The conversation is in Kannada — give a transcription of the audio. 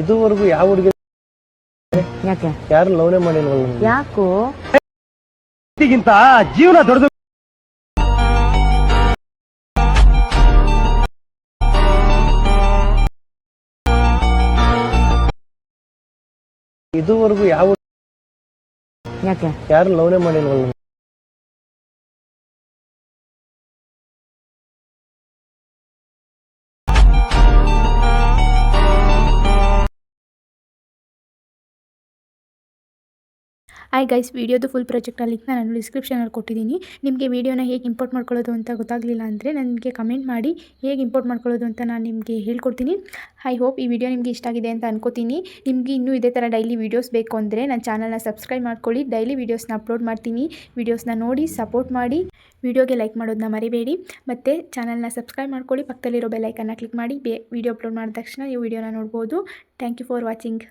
ಇದುವರೆಗೂ ಯಾವ ಹುಡುಗಿ ಯಾಕೆ ಯಾರು ಲವ್ನೇ ಮಾಡಿಲ್ವಲ್ಲ? ಯಾಕೋ ಗಿಂತ ಜೀವನ ದೊಡ್ಡದು. ಇದುವರೆಗೂ ಯಾವ ಯಾಕೆ ಯಾರು ಲವ್ನೇ ಮಾಡಿಲ್ವಲ್ಲ? ಹಾಯ್ ಗೈಸ್, ವಿಡಿಯೋದು ಫುಲ್ ಪ್ರಾಜೆಕ್ಟ್ ಲಿಂಕ್ನ ನಾನು ಡಿಸ್ಕ್ರಿಪ್ಷನಲ್ಲಿ ಕೊಟ್ಟಿದ್ದೀನಿ. ನಿಮಗೆ ವಿಡಿಯೋನ ಹೇಗೆ ಇಂಪೋರ್ಟ್ ಮಾಡ್ಕೊಳ್ಳೋದು ಅಂತ ಗೊತ್ತಾಗಲಿಲ್ಲ ಅಂದರೆ ನನಗೆ ಕಮೆಂಟ್ ಮಾಡಿ, ಹೇಗೆ ಇಂಪೋರ್ಟ್ ಮಾಡ್ಕೊಳ್ಳೋದು ಅಂತ ನಾನು ನಿಮಗೆ ಹೇಳ್ಕೊಡ್ತೀನಿ. ಐ ಹೋಪ್ ಈ ವಿಡಿಯೋ ನಿಮಗೆ ಇಷ್ಟ ಆಗಿದೆ ಅಂತ ಅನ್ಕೋತೀನಿ. ನಿಮಗೆ ಇನ್ನೂ ಇದೇ ಥರ ಡೈಲಿ ವೀಡಿಯೋಸ್ ಬೇಕು ಅಂದರೆ ನನ್ನ ಚಾನಲ್ನ ಸಬ್ಸ್ಕ್ರೈಬ್ ಮಾಡ್ಕೊಳ್ಳಿ. ಡೈಲಿ ವೀಡಿಯೋಸ್ನ ಅಪ್ಲೋಡ್ ಮಾಡ್ತೀನಿ. ವೀಡಿಯೋಸ್ನ ನೋಡಿ ಸಪೋರ್ಟ್ ಮಾಡಿ. ವಿಡಿಯೋಗೆ ಲೈಕ್ ಮಾಡೋದನ್ನ ಮರಿಬೇಡಿ. ಮತ್ತು ಚಾನಲ್ನ ಸಬ್ಸ್ಕ್ರೈಬ್ ಮಾಡ್ಕೊಳ್ಳಿ. ಪಕ್ಕದಲ್ಲಿರೋ ಬೆಲ್ ಐಕನ್ನ ಕ್ಲಿಕ್ ಮಾಡಿ ವಿಡಿಯೋ ಅಪ್ಲೋಡ್ ಮಾಡಿದ ತಕ್ಷಣ ನೀವು ವಿಡಿಯೋನ ನೋಡ್ಬೋದು. Thank you for watching.